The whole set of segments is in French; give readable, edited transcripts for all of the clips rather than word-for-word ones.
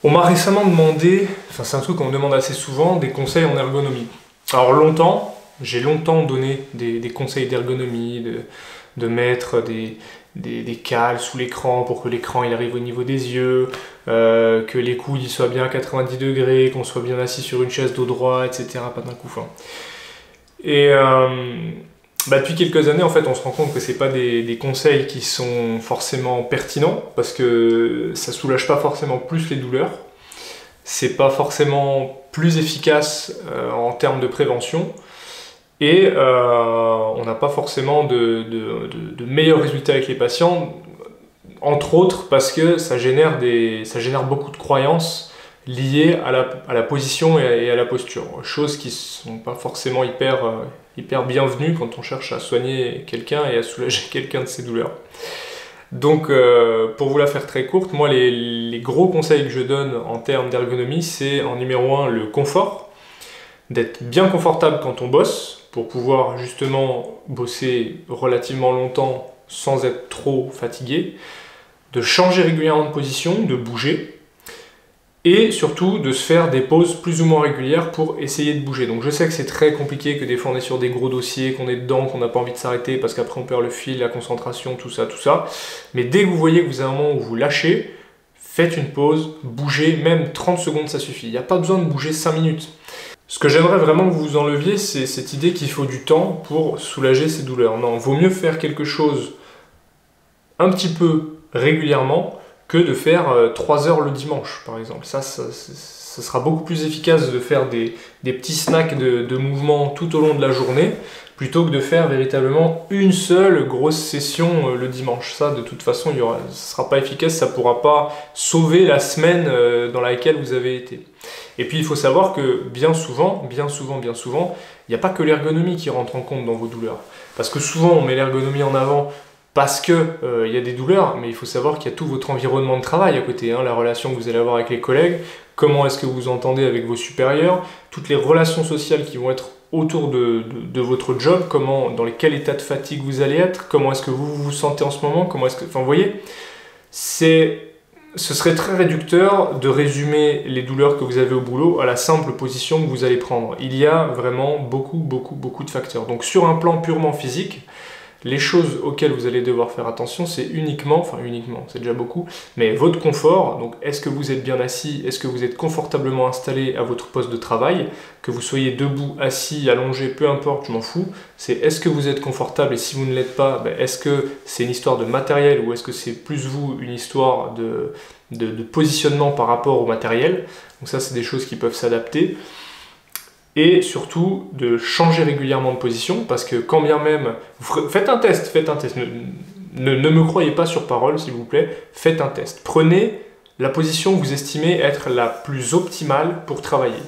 On m'a récemment demandé, enfin c'est un truc qu'on me demande assez souvent, des conseils en ergonomie. Alors j'ai longtemps donné des conseils d'ergonomie, de mettre des cales sous l'écran pour que l'écran il arrive au niveau des yeux, que les coudes ils soient bien à 90 degrés, qu'on soit bien assis sur une chaise dos droit, etc. Pas d'un coup. Enfin. Et depuis quelques années, en fait, on se rend compte que c'est pas des conseils qui sont forcément pertinents, parce que ça soulage pas forcément plus les douleurs, c'est pas forcément plus efficace en termes de prévention, et on n'a pas forcément de meilleurs résultats avec les patients, entre autres parce que ça génère beaucoup de croyances liées à la position et à la posture, choses qui sont pas forcément hyper bienvenues quand on cherche à soigner quelqu'un et à soulager quelqu'un de ses douleurs. Donc pour vous la faire très courte, moi les gros conseils que je donne en termes d'ergonomie, c'est en numéro 1 le confort, d'être bien confortable quand on bosse, pour pouvoir justement bosser relativement longtemps sans être trop fatigué, de changer régulièrement de position, de bouger, et surtout de se faire des pauses plus ou moins régulières pour essayer de bouger. Donc je sais que c'est très compliqué, que des fois on est sur des gros dossiers, qu'on est dedans, qu'on n'a pas envie de s'arrêter parce qu'après on perd le fil, la concentration, tout ça. Mais dès que vous voyez que vous avez un moment où vous lâchez, faites une pause, bougez, même 30 secondes ça suffit. Il n'y a pas besoin de bouger 5 minutes. Ce que j'aimerais vraiment que vous enleviez, c'est cette idée qu'il faut du temps pour soulager ces douleurs. Non, il vaut mieux faire quelque chose un petit peu régulièrement que de faire 3 heures le dimanche, par exemple. Ça sera beaucoup plus efficace de faire des petits snacks de mouvement tout au long de la journée, plutôt que de faire véritablement une seule grosse session le dimanche. Ça, de toute façon, ça ne sera pas efficace, ça ne pourra pas sauver la semaine dans laquelle vous avez été. Et puis, il faut savoir que bien souvent, il n'y a pas que l'ergonomie qui rentre en compte dans vos douleurs. Parce que souvent, on met l'ergonomie en avant parce qu'il y a des douleurs, mais il faut savoir qu'il y a tout votre environnement de travail à côté, la relation que vous allez avoir avec les collègues, comment est-ce que vous vous entendez avec vos supérieurs, toutes les relations sociales qui vont être autour de votre job, dans quel état de fatigue vous allez être, comment est-ce que vous vous sentez en ce moment, vous voyez, ce serait très réducteur de résumer les douleurs que vous avez au boulot à la simple position que vous allez prendre. Il y a vraiment beaucoup de facteurs. Donc sur un plan purement physique, les choses auxquelles vous allez devoir faire attention, c'est uniquement, c'est déjà beaucoup, mais votre confort. Donc est-ce que vous êtes bien assis, est-ce que vous êtes confortablement installé à votre poste de travail, que vous soyez debout, assis, allongé, peu importe, je m'en fous. C'est est-ce que vous êtes confortable, et si vous ne l'êtes pas, est-ce que c'est une histoire de matériel ou est-ce que c'est plus vous une histoire de positionnement par rapport au matériel. Donc ça, c'est des choses qui peuvent s'adapter. Et surtout de changer régulièrement de position, parce que quand bien même, faites un test, ne me croyez pas sur parole s'il vous plaît, faites un test. Prenez la position que vous estimez être la plus optimale pour travailler.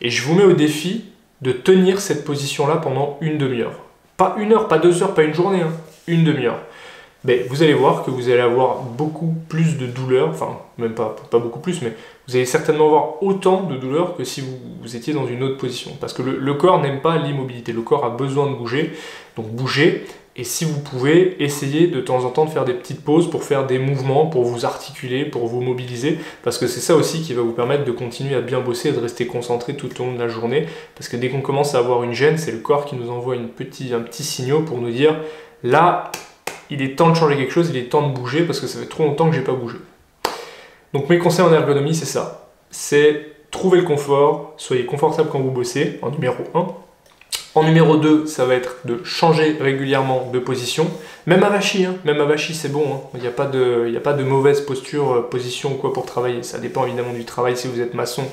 Et je vous mets au défi de tenir cette position-là pendant une demi-heure. Pas 1 heure, pas 2 heures, pas une journée, une demi-heure. Vous allez voir que vous allez avoir beaucoup plus de douleurs, enfin même pas beaucoup plus, mais vous allez certainement avoir autant de douleurs que si vous étiez dans une autre position. Parce que le corps n'aime pas l'immobilité, le corps a besoin de bouger, donc bougez, et si vous pouvez, essayez de temps en temps de faire des petites pauses pour faire des mouvements, pour vous articuler, pour vous mobiliser, parce que c'est ça aussi qui va vous permettre de continuer à bien bosser et de rester concentré tout au long de la journée, parce que dès qu'on commence à avoir une gêne, c'est le corps qui nous envoie un petit signal pour nous dire « là, il est temps de changer quelque chose, il est temps de bouger parce que ça fait trop longtemps que j'ai pas bougé. » Donc mes conseils en ergonomie, c'est ça. C'est trouver le confort, soyez confortable quand vous bossez, en numéro 1. En numéro 2, ça va être de changer régulièrement de position. Même avachi, c'est bon. Il n'y a pas de mauvaise posture, position ou quoi pour travailler. Ça dépend évidemment du travail. Si vous êtes maçon,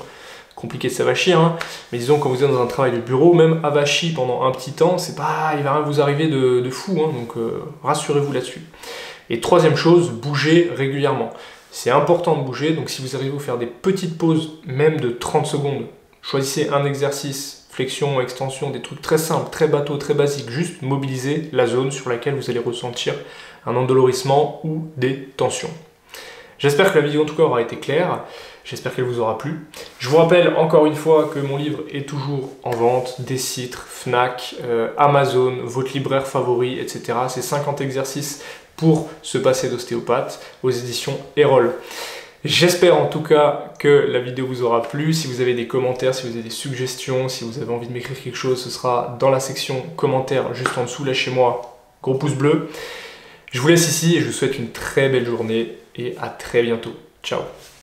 compliqué de s'avachir, mais disons quand vous êtes dans un travail de bureau, même avachi pendant un petit temps, il va rien vous arriver de fou, donc rassurez-vous là-dessus. Et troisième chose, bougez régulièrement. C'est important de bouger, donc si vous arrivez à vous faire des petites pauses, même de 30 secondes, choisissez un exercice, flexion, extension, des trucs très simples, très bateaux, très basiques, juste mobiliser la zone sur laquelle vous allez ressentir un endolorissement ou des tensions. J'espère que la vidéo en tout cas aura été claire. J'espère qu'elle vous aura plu. Je vous rappelle encore une fois que mon livre est toujours en vente, des sites, Fnac, Amazon, votre libraire favori, etc. C'est 50 exercices pour se passer d'ostéopathe aux éditions Erol. J'espère en tout cas que la vidéo vous aura plu. Si vous avez des commentaires, si vous avez des suggestions, si vous avez envie de m'écrire quelque chose, ce sera dans la section commentaires juste en dessous. Lâchez-moi gros pouce bleu. Je vous laisse ici et je vous souhaite une très belle journée et à très bientôt. Ciao.